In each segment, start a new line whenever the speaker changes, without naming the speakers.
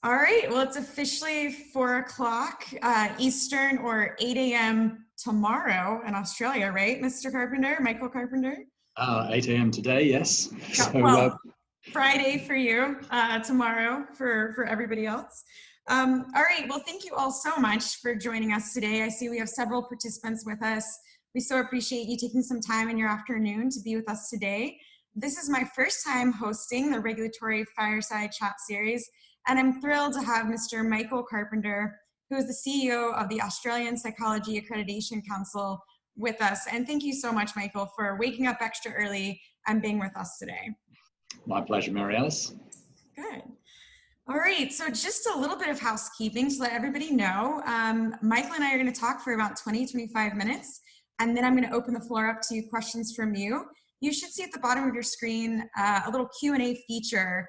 All right, well, it's officially 4 o'clock Eastern or 8 a.m. tomorrow in Australia, right, Mr. Carpenter, Michael Carpenter?
8 a.m. today, yes.
Well, Friday for you, tomorrow for everybody else. All right, well, thank you all so much for joining us today. I see we have several participants with us. We so appreciate you taking some time in your afternoon to be with us today. This is my first time hosting the Regulatory Fireside Chat Series, and I'm thrilled to have Mr. Michael Carpenter, who is the CEO of the Australian Psychology Accreditation Council, with us. And thank you so much, Michael, for waking up extra early and being with us today.
My pleasure, Mary Alice.
Good. All right, so just a little bit of housekeeping to let everybody know. Michael and I are going to talk for about 20-25 minutes, and then I'm going to open the floor up to questions from you. You should see at the bottom of your screen a little Q&A feature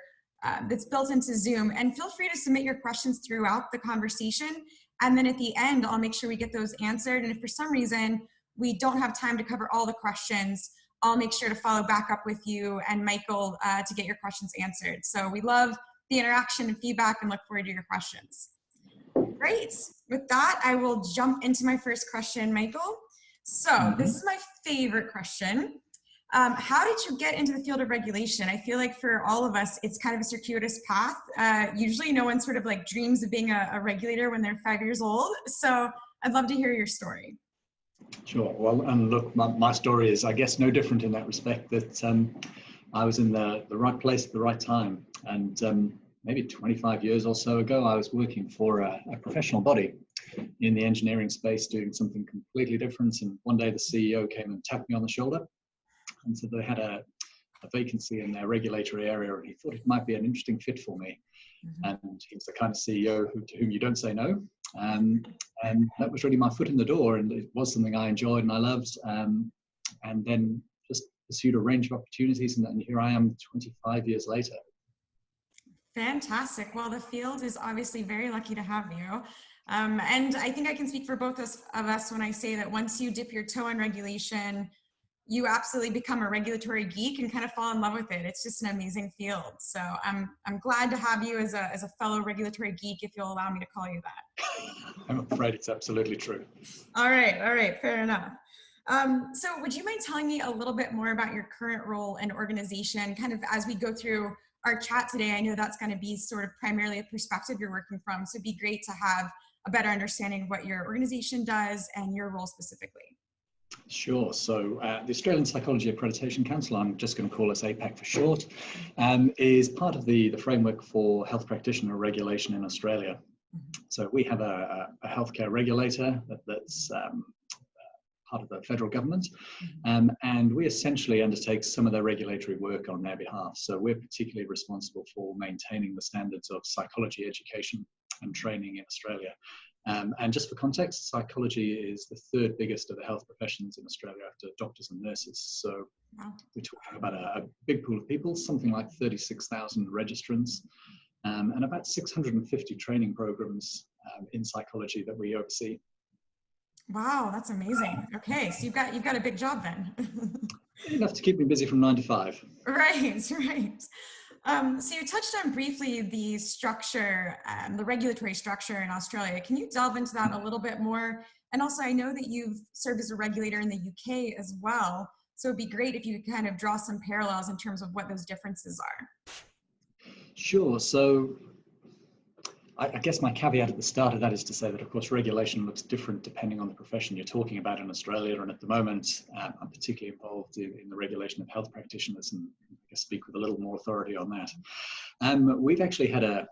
that's built into Zoom, and feel free to submit your questions throughout the conversation, and then at the end, I'll make sure we get those answered, and if for some reason we don't have time to cover all the questions, I'll make sure to follow back up with you and Michael to get your questions answered. So we love the interaction and feedback and look forward to your questions. Great. With that, I will jump into my first question, Michael. So this is my favorite question. How did you get into the field of regulation? I feel like for all of us, it's kind of a circuitous path. Usually no one sort of like dreams of being a regulator when they're 5 years old. So I'd love to hear your story.
Sure. Well, and look, my story is, I guess, no different in that respect, that I was in the right place at the right time. And maybe 25 years or so ago, I was working for a professional body in the engineering space doing something completely different. And one day the CEO came and tapped me on the shoulder and said they had a vacancy in their regulatory area and he thought it might be an interesting fit for me. And he was the kind of CEO to whom you don't say no. And that was really my foot in the door, and it was something I enjoyed and I loved. And then just pursued a range of opportunities, and here I am 25 years later.
Fantastic. Well, the field is obviously very lucky to have you. And I think I can speak for both of us when I say that once you dip your toe in regulation, you absolutely become a regulatory geek and kind of fall in love with it. It's just an amazing field. So I'm glad to have you as a fellow regulatory geek, if you'll allow me to call you that.
I'm afraid it's absolutely true.
All right, fair enough. So would you mind telling me a little bit more about your current role and organization, kind of as we go through our chat today? I know that's going to be sort of primarily a perspective you're working from, so it'd be great to have a better understanding of what your organization does and your role specifically.
Sure. So the Australian Psychology Accreditation Council, I'm just going to call us APAC for short, is part of the framework for health practitioner regulation in Australia. So we have a healthcare regulator that's part of the federal government, and we essentially undertake some of their regulatory work on their behalf. So we're particularly responsible for maintaining the standards of psychology education and training in Australia. And just for context, psychology is the third biggest of the health professions in Australia after doctors and nurses. So we're talking about a big pool of people, something like 36,000 registrants, and about 650 training programs in psychology that we oversee.
Wow, that's amazing. Okay, so you've got a big job then.
Enough to keep me busy from 9 to 5.
Right. So you touched on briefly the structure, the regulatory structure in Australia. Can you delve into that a little bit more? And also, I know that you've served as a regulator in the UK as well. So it'd be great if you could kind of draw some parallels in terms of what those differences are.
Sure. So I guess my caveat at the start of that is to say that, of course, regulation looks different depending on the profession you're talking about in Australia. And at the moment, I'm particularly involved in the regulation of health practitioners, and I guess speak with a little more authority on that. We've actually had a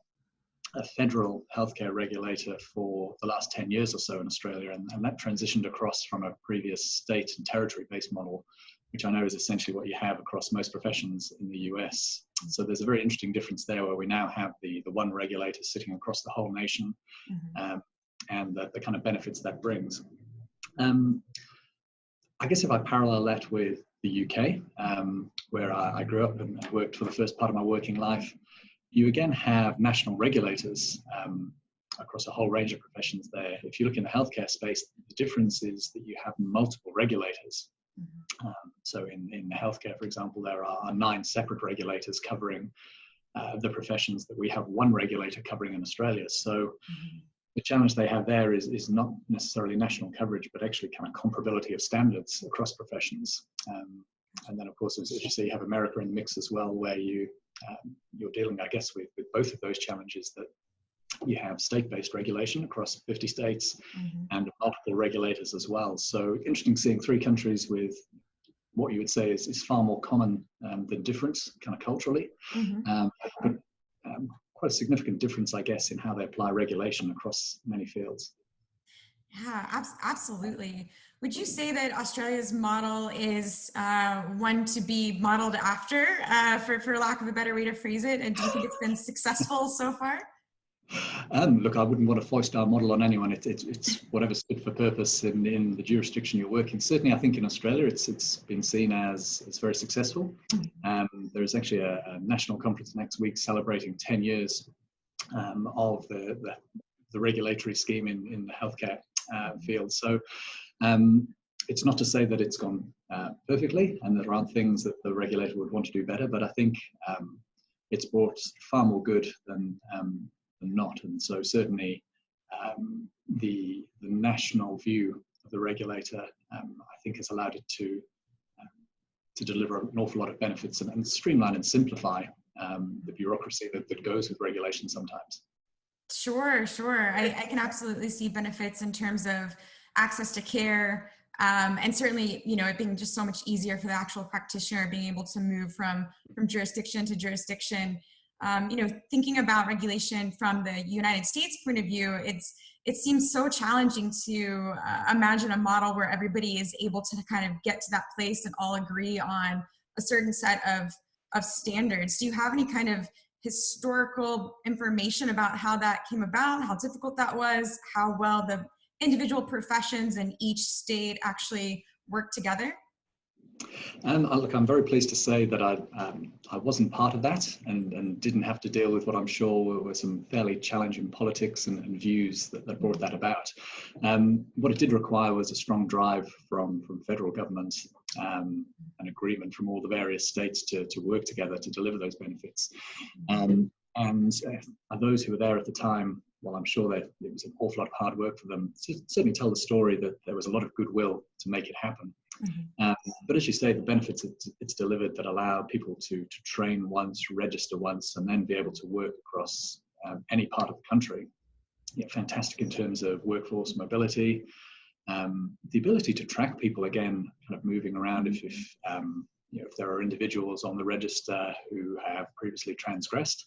federal healthcare regulator for the last 10 years or so in Australia, and that transitioned across from a previous state and territory-based model, which I know is essentially what you have across most professions in the US. So there's a very interesting difference there, where we now have the one regulator sitting across the whole nation, and the kind of benefits that brings. I guess if I parallel that with the UK, where I grew up and worked for the first part of my working life, you again have national regulators across a whole range of professions there. If you look in the healthcare space, the difference is that you have multiple regulators. So in healthcare, for example, there are 9 separate regulators covering the professions that we have one regulator covering in Australia. So the challenge they have there is not necessarily national coverage, but actually kind of comparability of standards across professions. And then, of course, as you see, you have America in the mix as well, where you're dealing, I guess, with both of those challenges, that you have state-based regulation across 50 states and multiple regulators as well. So interesting seeing three countries with what you would say is far more common than different, kind of culturally, but quite a significant difference, I guess, in how they apply regulation across many fields.
Yeah, absolutely. Would you say that Australia's model is one to be modeled after, for lack of a better way to phrase it? And do you think it's been successful so far?
Look, I wouldn't want to foist our model on anyone. It's whatever's fit for purpose in the jurisdiction you're working. Certainly, I think in Australia, it's been seen as very successful. There is actually a national conference next week celebrating 10 years of the regulatory scheme in the healthcare field. So it's not to say that it's gone perfectly and there aren't things that the regulator would want to do better, but I think it's brought far more good than not. And so certainly the national view of the regulator, I think, has allowed it to deliver an awful lot of benefits and streamline and simplify the bureaucracy that goes with regulation sometimes.
Sure. I can absolutely see benefits in terms of access to care, and certainly, it being just so much easier for the actual practitioner, being able to move from jurisdiction to jurisdiction. Thinking about regulation from the United States point of view, it seems so challenging to imagine a model where everybody is able to kind of get to that place and all agree on a certain set of standards. Do you have any kind of historical information about how that came about, how difficult that was, how well the individual professions in each state actually work together?
Look, I'm very pleased to say that I wasn't part of that and didn't have to deal with what I'm sure were some fairly challenging politics and views that brought that about. What it did require was a strong drive from federal government, an agreement from all the various states to work together to deliver those benefits. And those who were there at the time, well, I'm sure that it was an awful lot of hard work for them, certainly tell the story that there was a lot of goodwill to make it happen. But as you say, the benefits it's delivered that allow people to train once, register once, and then be able to work across any part of the country. Fantastic in terms of workforce mobility, the ability to track people again, kind of moving around if there are individuals on the register who have previously transgressed.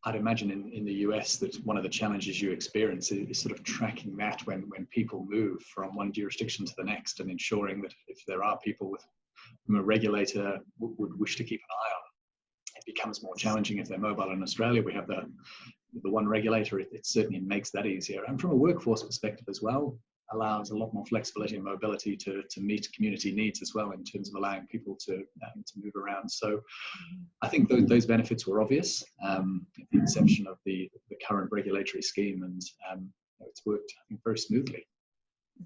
I'd imagine in the US that one of the challenges you experience is sort of tracking that when people move from one jurisdiction to the next, and ensuring that if there are people whom a regulator would wish to keep an eye on, it becomes more challenging if they're mobile. In Australia, we have the one regulator. It certainly makes that easier. And from a workforce perspective as well, allows a lot more flexibility and mobility to meet community needs as well, in terms of allowing people to move around. So I think those benefits were obvious at the inception of the current regulatory scheme, and it's worked, I think, very smoothly.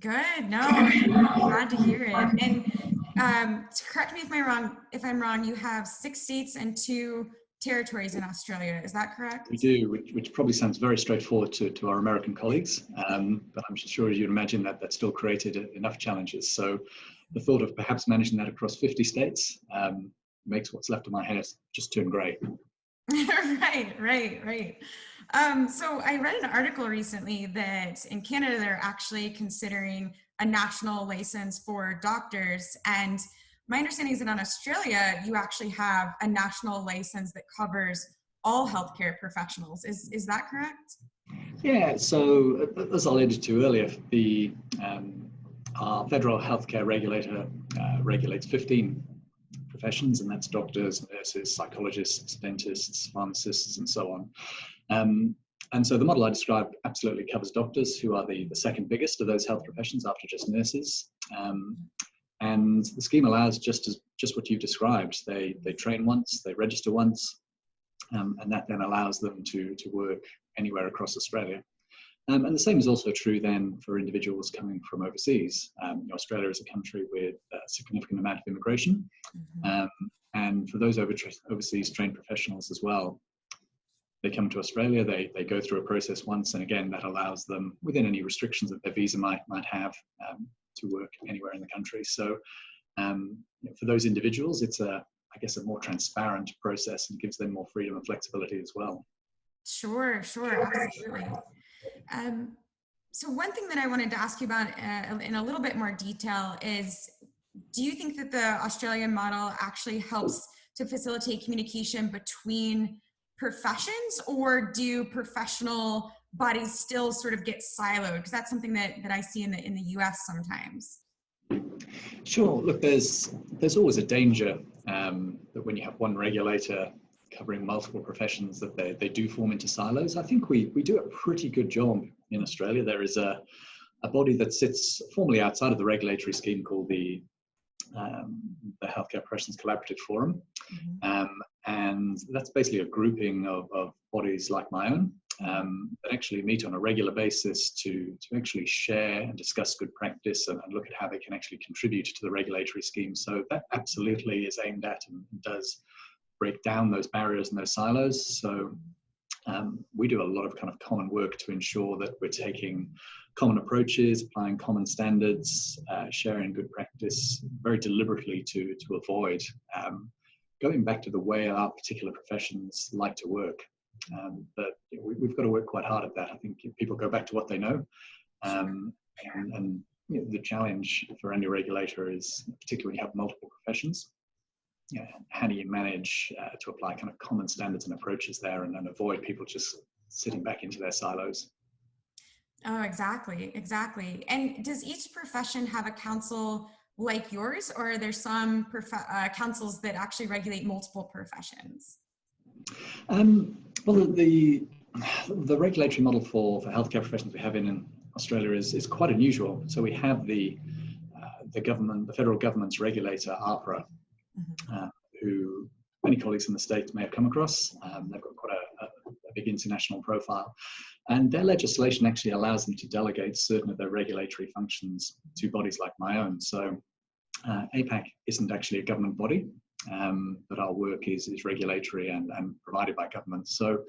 Good. No, I'm glad to hear it. And correct me if I'm wrong, you have 6 states and 2 territories in Australia. Is that correct?
We do, which probably sounds very straightforward to our American colleagues, but I'm sure as you'd imagine that still created enough challenges. So the thought of perhaps managing that across 50 states makes what's left of my hair just turn grey. Right.
So I read an article recently that in Canada, they're actually considering a national license for doctors. And my understanding is that in Australia, you actually have a national license that covers all healthcare professionals. Is that correct?
Yeah, so as I alluded to earlier, our federal healthcare regulator regulates 15 professions, and that's doctors, nurses, psychologists, dentists, pharmacists, and so on. And so the model I described absolutely covers doctors, who are the second biggest of those health professions after just nurses. And the scheme allows just what you've described. They train once, they register once, and that then allows them to work anywhere across Australia. And the same is also true then for individuals coming from overseas. Australia is a country with a significant amount of immigration. And for those overseas trained professionals as well, they come to Australia, they go through a process once, and again, that allows them, within any restrictions that their visa might have, to work anywhere in the country. So for those individuals, it's I guess a more transparent process and gives them more freedom and flexibility as well.
Sure, absolutely. So one thing that I wanted to ask you about in a little bit more detail is, do you think that the Australian model actually helps to facilitate communication between professions, or do professional bodies still sort of get siloed? Because that's something that I see in the US sometimes.
Sure. Look, there's always a danger that when you have one regulator covering multiple professions, that they do form into silos. I think we do a pretty good job in Australia. There is a body that sits formally outside of the regulatory scheme called the Healthcare Professions Collaborative Forum. And that's basically a grouping of bodies like my own that actually meet on a regular basis to actually share and discuss good practice and look at how they can actually contribute to the regulatory scheme. So that absolutely is aimed at and does break down those barriers and those silos. So we do a lot of kind of common work to ensure that we're taking common approaches, applying common standards, sharing good practice very deliberately to avoid going back to the way our particular professions like to work. But we've got to work quite hard at that. I think people go back to what they know. And the challenge for any regulator is, particularly when you have multiple professions, how do you manage to apply kind of common standards and approaches there and then avoid people just sitting back into their silos?
Oh, exactly. And does each profession have a council like yours, or are there some councils that actually regulate multiple professions?
Well, the regulatory model for healthcare professions we have in Australia is quite unusual. So we have the federal government's regulator, APRA, who many colleagues in the States may have come across. They've got quite a big international profile. And their legislation actually allows them to delegate certain of their regulatory functions to bodies like my own. So APAC isn't actually a government body, but our work is regulatory and provided by government. So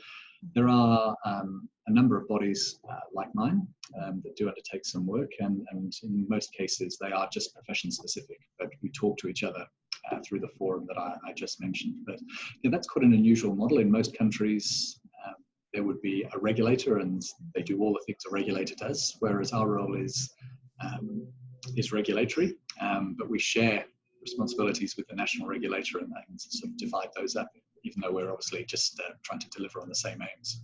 there are a number of bodies like mine that do undertake some work, and in most cases they are just profession specific, but we talk to each other through the forum that I just mentioned. But that's quite an unusual model. In most countries there would be a regulator and they do all the things a regulator does, whereas our role is regulatory, but we share responsibilities with the national regulator and sort of divide those up, even though we're obviously just trying to deliver on the same aims.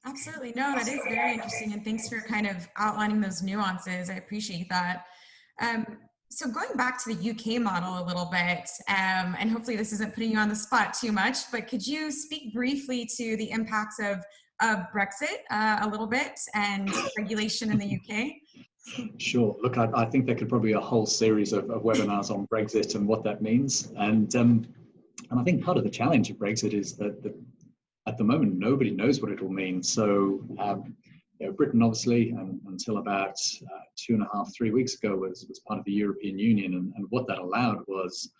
Absolutely. No, that is very interesting. And thanks for kind of outlining those nuances. I appreciate that. So going back to the UK model a little bit, and hopefully this isn't putting you on the spot too much, but could you speak briefly to the impacts of Brexit a little bit and regulation in the UK?
Sure. Look, I think there could probably be a whole series of webinars on Brexit and what that means. And I think part of the challenge of Brexit is that at the moment, nobody knows what it will mean. So Britain, obviously, until about 2.5-3 weeks ago, was part of the European Union. And what that allowed was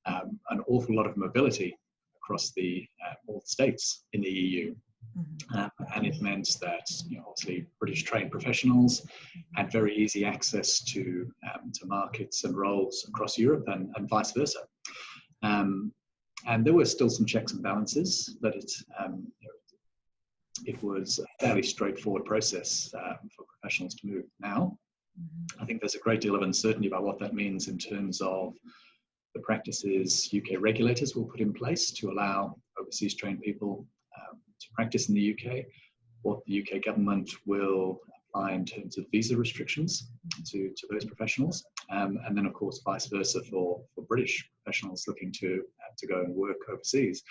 an awful lot of mobility across all the states in the EU. And it meant that obviously British trained professionals had very easy access to markets and roles across Europe and vice versa. And there were still some checks and balances, but it was a fairly straightforward process for professionals to move. Now, I think there's a great deal of uncertainty about what that means in terms of the practices UK regulators will put in place to allow overseas trained people to practice in the UK, what the UK government will apply in terms of visa restrictions to those professionals, and then of course vice versa for British professionals looking to go and work overseas.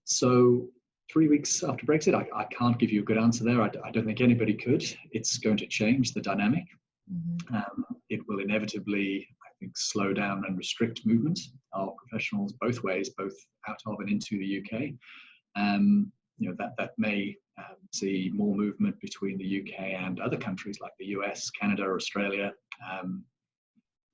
So 3 weeks after Brexit, I can't give you a good answer there. I don't think anybody could. It's going to change the dynamic. It will inevitably, I think, slow down and restrict movement of professionals both ways, both out of and into the UK. that may see more movement between the UK and other countries like the US, Canada, Australia.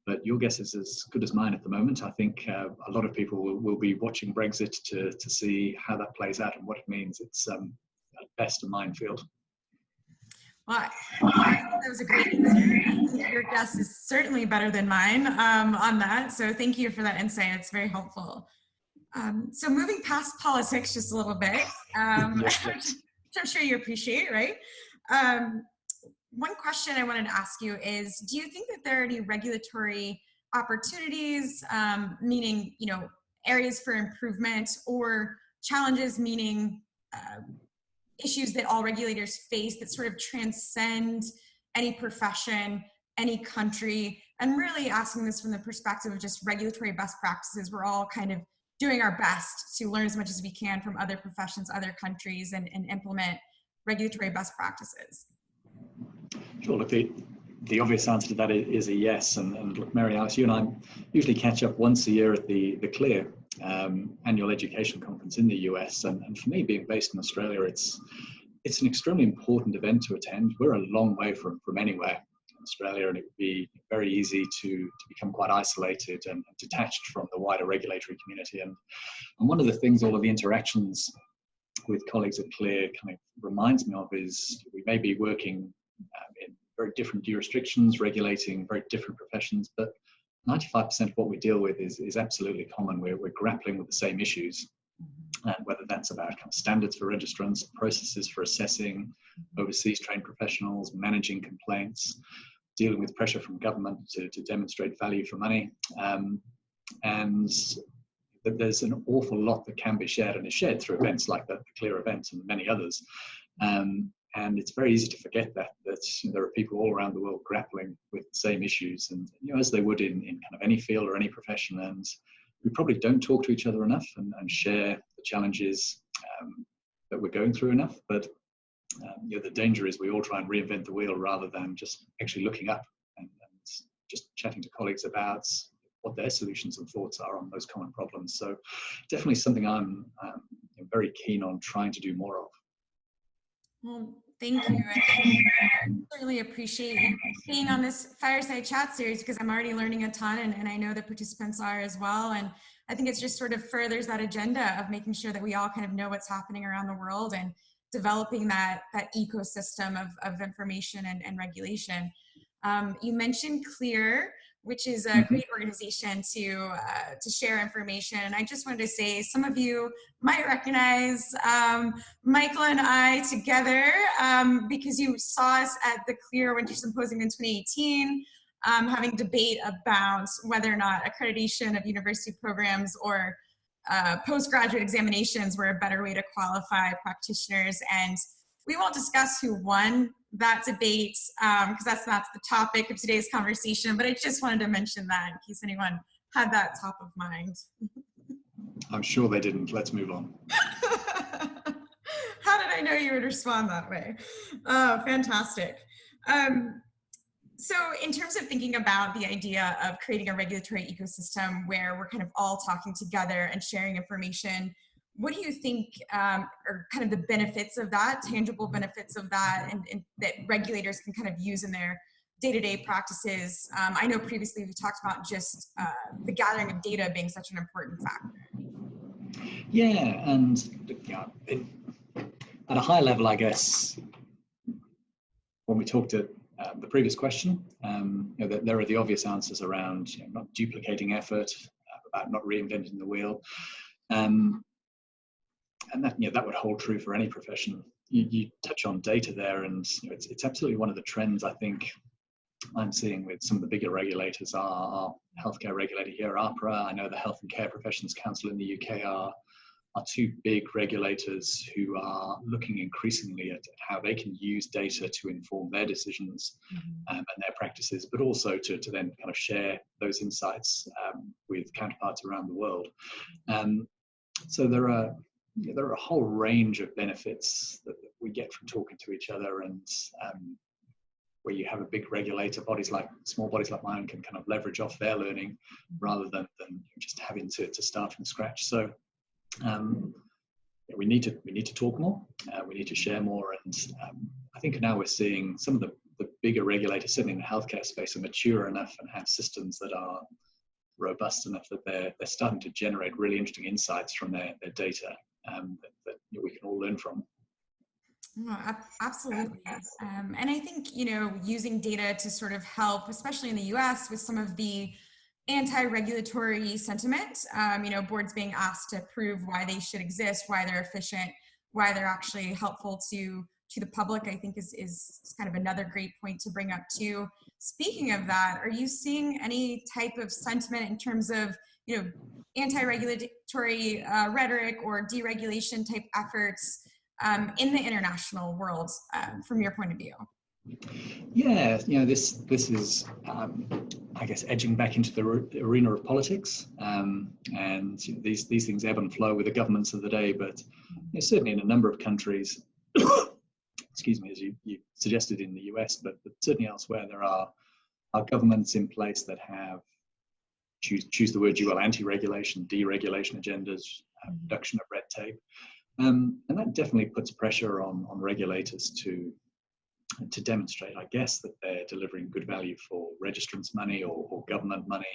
But your guess is as good as mine at the moment. I think a lot of people will be watching Brexit to see how that plays out and what it means. It's at best a minefield.
Well, I think that was a great answer. I think your guess is certainly better than mine on that. So thank you for that insight. It's very helpful. So moving past politics just a little bit,
Yes,
which I'm sure you appreciate, right? One question I wanted to ask you is, do you think that there are any regulatory opportunities, meaning, areas for improvement, or challenges, meaning issues that all regulators face that sort of transcend any profession, any country, and really asking this from the perspective of just regulatory best practices? We're all kind of doing our best to learn as much as we can from other professions, other countries, and implement regulatory best practices.
Sure. Look, the obvious answer to that is a yes. And look, Mary Alice, you and I usually catch up once a year at the CLEAR annual education conference in the US. And for me, being based in Australia, it's an extremely important event to attend. We're a long way from anywhere in Australia, and it would be very easy to become quite isolated and detached from the wider regulatory community. And one of the things all of the interactions with colleagues at CLEAR kind of reminds me of is we may be working in very different jurisdictions, regulating very different professions, but 95% of what we deal with is absolutely common. We're grappling with the same issues, and whether that's about kind of standards for registrants, processes for assessing overseas trained professionals, managing complaints, dealing with pressure from government to demonstrate value for money, and that there's an awful lot that can be shared and is shared through events like the CLEAR event and many others. And it's very easy to forget that there are people all around the world grappling with the same issues, and as they would in kind of any field or any profession. And we probably don't talk to each other enough and share the challenges that we're going through enough. But the danger is we all try and reinvent the wheel rather than just actually looking up and just chatting to colleagues about what their solutions and thoughts are on those common problems. So definitely something I'm very keen on trying to do more of.
Well, thank you. I certainly appreciate you being on this Fireside Chat series, because I'm already learning a ton, and I know the participants are as well. And I think it's just sort of furthers that agenda of making sure that we all kind of know what's happening around the world and developing that ecosystem of information and regulation. You mentioned CLEAR, which is a great organization to share information. And I just wanted to say, some of you might recognize Michael and I together because you saw us at the CLEAR Winter Symposium in 2018, having debate about whether or not accreditation of university programs or postgraduate examinations were a better way to qualify practitioners. And we won't discuss who won that debate because that's not the topic of today's conversation, but I just wanted to mention that in case anyone had that top of mind.
I'm sure they didn't. Let's move on.
How did I know you would respond that way? Oh, fantastic. So in terms of thinking about the idea of creating a regulatory ecosystem where we're kind of all talking together and sharing information, what do you think are kind of the benefits of that, tangible benefits of that, and that regulators can kind of use in their day-to-day practices? I know previously we talked about just the gathering of data being such an important factor.
Yeah, and at a high level, I guess, when we talked at the previous question, there are the obvious answers around not duplicating effort, about not reinventing the wheel. And that would hold true for any profession. You touch on data there, and it's absolutely one of the trends I think I'm seeing with some of the bigger regulators. Our healthcare regulator here, APRA. I know the Health and Care Professions Council in the UK are two big regulators who are looking increasingly at how they can use data to inform their decisions and their practices, but also to then kind of share those insights with counterparts around the world. So there are a whole range of benefits that we get from talking to each other, and where you have a big regulator, small bodies like mine can kind of leverage off their learning rather than just having to start from scratch. So we need to talk more. We need to share more, and I think now we're seeing some of the bigger regulators, certainly in the healthcare space, are mature enough and have systems that are robust enough that they're starting to generate really interesting insights from their data that we can all learn from.
Oh, absolutely. And I think, using data to sort of help, especially in the US, with some of the anti-regulatory sentiment, boards being asked to prove why they should exist, why they're efficient, why they're actually helpful to the public, I think is kind of another great point to bring up too. Speaking of that, are you seeing any type of sentiment in terms of, anti-regulatory rhetoric or deregulation type efforts in the international world from your point of view?
Yeah, this is, I guess, edging back into the arena of politics, and these things ebb and flow with the governments of the day. But certainly in a number of countries, excuse me, as you suggested in the US, but certainly elsewhere, there are governments in place that have choose the word you will, anti-regulation, deregulation agendas, reduction of red tape, and that definitely puts pressure on regulators to demonstrate, I guess, that they're delivering good value for registrants' money or government money,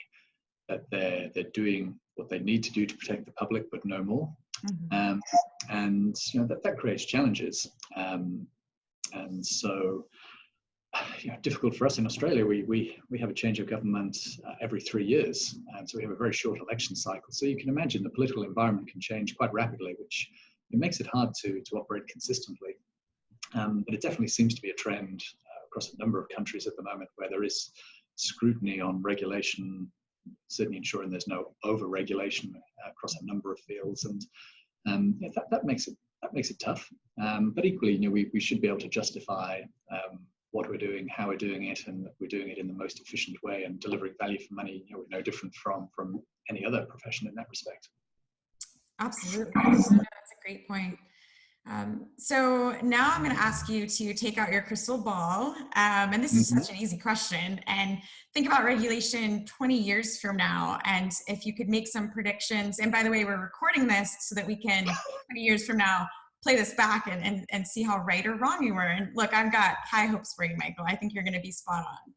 that they're doing what they need to do to protect the public, but no more. And that creates challenges. And so, difficult for us in Australia. We have a change of government every 3 years, and so we have a very short election cycle. So you can imagine the political environment can change quite rapidly, which it makes it hard to operate consistently. But it definitely seems to be a trend across a number of countries at the moment where there is scrutiny on regulation, certainly ensuring there's no over-regulation across a number of fields, and that makes it tough. But equally, we should be able to justify what we're doing, how we're doing it, and that we're doing it in the most efficient way and delivering value for money. We're no different from any other profession in that respect.
Absolutely, that's a great point. So now I'm going to ask you to take out your crystal ball, and this is such an easy question, and think about regulation 20 years from now, and if you could make some predictions. And by the way, we're recording this so that we can 20 years from now play this back and see how right or wrong you were. And look, I've got high hopes for you, Michael. I think you're going to be spot on.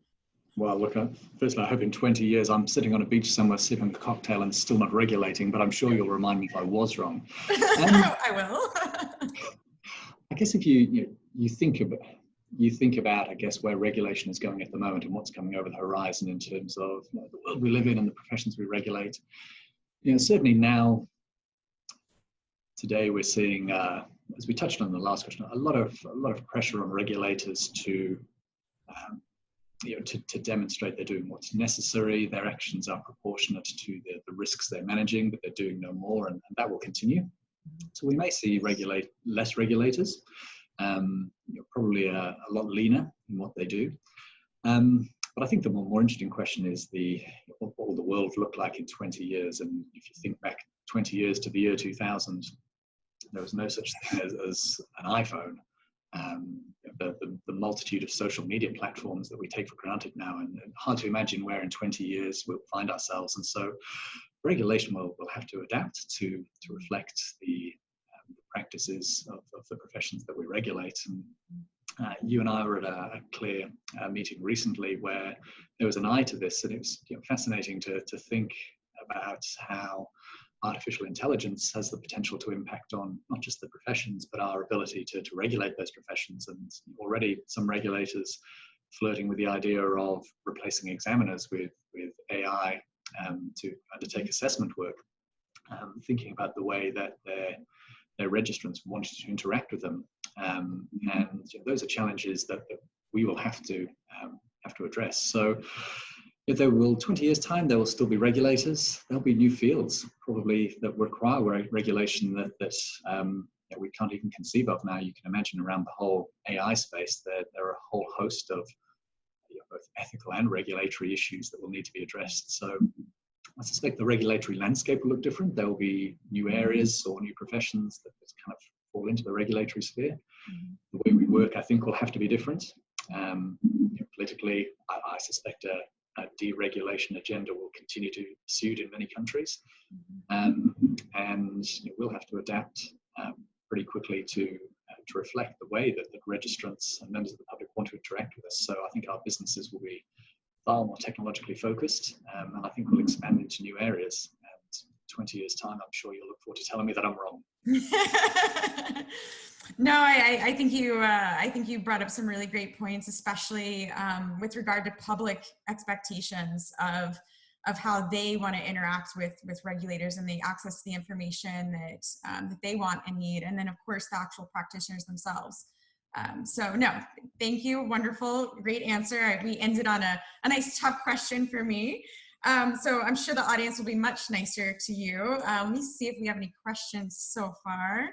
Well, look, firstly, I hope in 20 years I'm sitting on a beach somewhere sipping a cocktail and still not regulating, but I'm sure you'll remind me if I was wrong.
I will.
I guess if you think about, I guess, where regulation is going at the moment and what's coming over the horizon in terms of the world we live in and the professions we regulate, certainly now, today we're seeing, as we touched on in the last question, a lot of pressure on regulators to demonstrate they're doing what's necessary. Their actions are proportionate to the risks they're managing, but they're doing no more, and that will continue. So we may see less regulators, probably a lot leaner in what they do. But I think the more interesting question is what will the world look like in 20 years? And if you think back 20 years to the year 2000, there was no such thing as an iPhone. The multitude of social media platforms that we take for granted now, and hard to imagine where in 20 years we'll find ourselves. And so regulation will have to adapt to reflect the practices of the professions that we regulate. And you and I were at a CLEAR meeting recently where there was an eye to this, and it was fascinating to think about how artificial intelligence has the potential to impact on not just the professions, but our ability to regulate those professions. And already some regulators flirting with the idea of replacing examiners with AI to undertake assessment work, thinking about the way that their registrants wanted to interact with them. And those are challenges that we will have to address. So if there will, 20 years time, there will still be regulators. There'll be new fields probably that require regulation that we can't even conceive of now. You can imagine around the whole AI space, there are a whole host of both ethical and regulatory issues that will need to be addressed. So I suspect the regulatory landscape will look different. There will be new areas or new professions that kind of fall into the regulatory sphere. The way we work, I think, will have to be different. Politically, I suspect a deregulation agenda will continue to be pursued in many countries, and we'll have to adapt pretty quickly to reflect the way that registrants and members of the public want to interact with us. So I think our businesses will be far more technologically focused, and I think we'll expand into new areas. And 20 years' time, I'm sure you'll look forward to telling me that I'm wrong.
No, I think you brought up some really great points, especially with regard to public expectations of how they want to interact with regulators and the access to the information that they want and need, and then of course the actual practitioners themselves. So no, thank you, wonderful, great answer. We ended on a nice tough question for me. So I'm sure the audience will be much nicer to you. Let me see if we have any questions so far.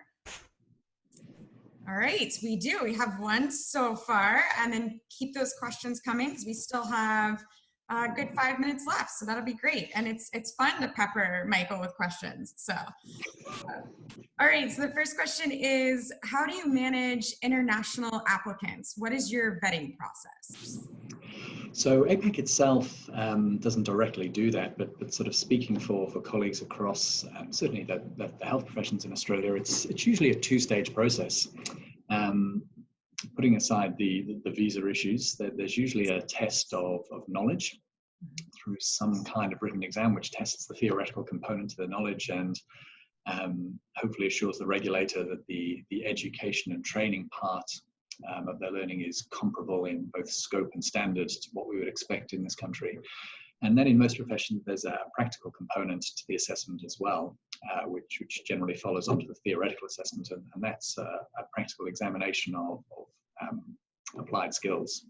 All right, we do. We have one so far, and then keep those questions coming because we still have a good 5 minutes left. So that'll be great. And it's fun to pepper Michael with questions. So, all right. So the first question is, how do you manage international applicants? What is your vetting process?
So APAC itself doesn't directly do that, but sort of speaking for colleagues across certainly the health professions in Australia, it's usually a two-stage process. Putting aside the visa issues, there's usually a test of knowledge through some kind of written exam, which tests the theoretical component of the knowledge and hopefully assures the regulator that the education and training part of their learning is comparable in both scope and standards to what we would expect in this country. And then in most professions, there's a practical component to the assessment as well, which generally follows onto the theoretical assessment, and that's a practical examination of applied skills.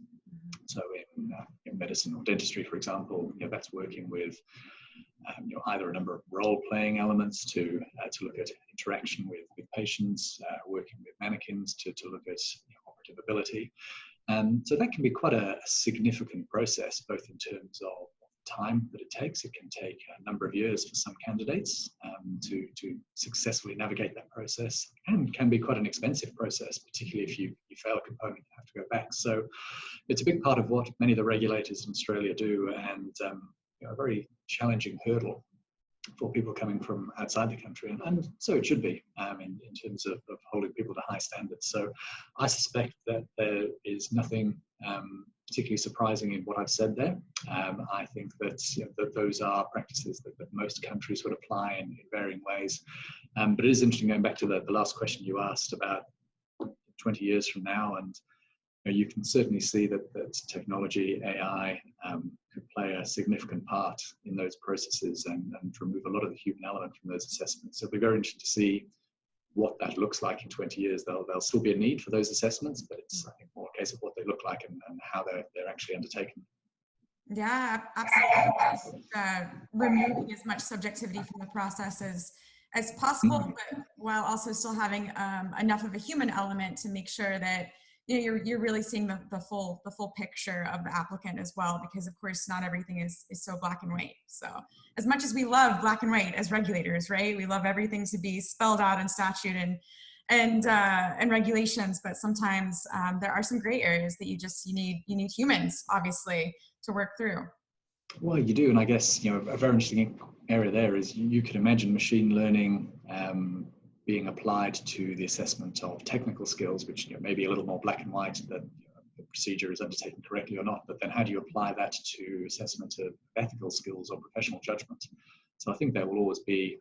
So in medicine or dentistry, for example, that's working with either a number of role-playing elements to look at interaction with patients, working with mannequins to look at operative ability. So that can be quite a significant process, both in terms of time that it takes. It can take a number of years for some candidates to successfully navigate that process, and can be quite an expensive process, particularly if you fail a component, you have to go back. So it's a big part of what many of the regulators in Australia do, and a very challenging hurdle for people coming from outside the country, and so it should be in terms of holding people to high standards. So I suspect that there is nothing particularly surprising in what I've said there. I think that, that those are practices that most countries would apply in varying ways. But it is interesting, going back to the last question you asked about 20 years from now, and you can certainly see that technology, AI, could play a significant part in those processes and remove a lot of the human element from those assessments. So it'll be very interesting to see what that looks like in 20 years. There'll still be a need for those assessments, but it's, I think, more a case of what they look like and how they're actually undertaken.
Yeah, absolutely. Removing as much subjectivity from the process as possible, but while also still having enough of a human element to make sure that you're really seeing the full picture of the applicant as well, because of course not everything is so black and white. So as much as we love black and white as regulators, right? We love everything to be spelled out in statute and regulations, but sometimes there are some gray areas that you need humans, obviously, to work through.
Well, you do, and I guess a very interesting area there is you could imagine machine learning being applied to the assessment of technical skills, which may be a little more black and white, that the procedure is undertaken correctly or not. But then how do you apply that to assessment of ethical skills or professional judgment? So I think there will always be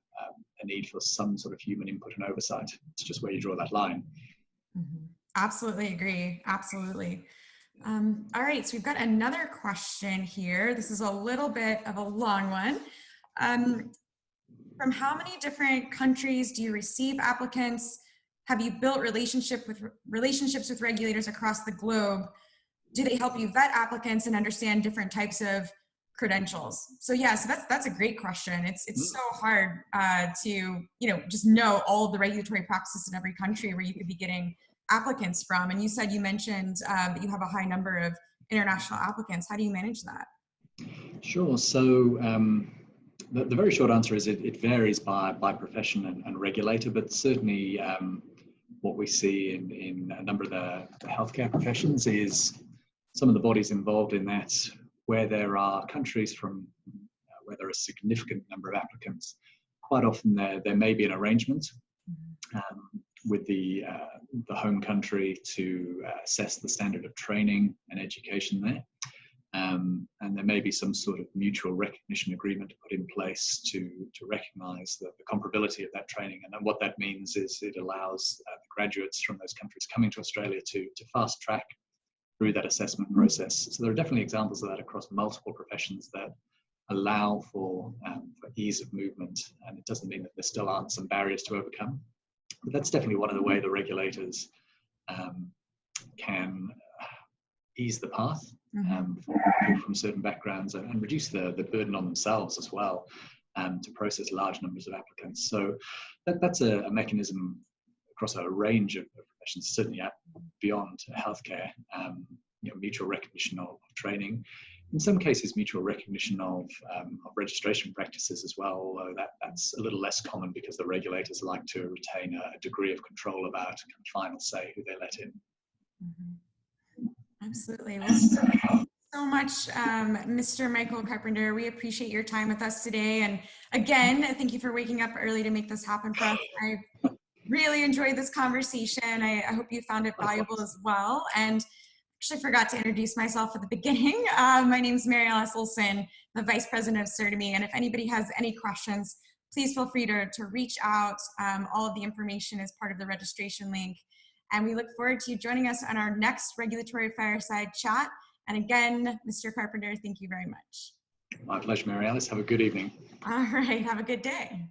a need for some sort of human input and oversight. It's just where you draw that line.
Mm-hmm. Absolutely agree. Absolutely. All right, so we've got another question here. This is a little bit of a long one. From how many different countries do you receive applicants? Have you built relationships with regulators across the globe? Do they help you vet applicants and understand different types of credentials? So yeah, so that's a great question. It's so hard to just know all of the regulatory practices in every country where you could be getting applicants from. And you mentioned that you have a high number of international applicants. How do you manage that?
Sure. So the very short answer is it varies by profession and regulator, but certainly what we see in a number of the healthcare professions is some of the bodies involved in that, where there are countries from where there are a significant number of applicants. Quite often there may be an arrangement with the home country to assess the standard of training and education there. And there may be some sort of mutual recognition agreement put in place to recognise the comparability of that training. And then what that means is it allows the graduates from those countries coming to Australia to fast track through that assessment process. So there are definitely examples of that across multiple professions that allow for ease of movement. And it doesn't mean that there still aren't some barriers to overcome. But that's definitely one of the ways the regulators can ease the path for people from certain backgrounds and reduce the burden on themselves as well to process large numbers of applicants. So that's a mechanism across a range of professions, certainly beyond healthcare, mutual recognition of training. In some cases, mutual recognition of registration practices as well, although that's a little less common because the regulators like to retain a degree of control about kind of final say who they let in.
Absolutely. Well, thank you so much, Mr. Michael Carpenter. We appreciate your time with us today. And again, thank you for waking up early to make this happen for us. I really enjoyed this conversation. I hope you found it valuable as well. And actually forgot to introduce myself at the beginning. My name is Mary Alice Olson, the Vice President of CertiMe. And if anybody has any questions, please feel free to reach out. All of the information is part of the registration link. And we look forward to you joining us on our next regulatory fireside chat. And again, Mr. Carpenter, thank you very much.
My pleasure, Mary Alice. Have a good evening.
All right. Have a good day.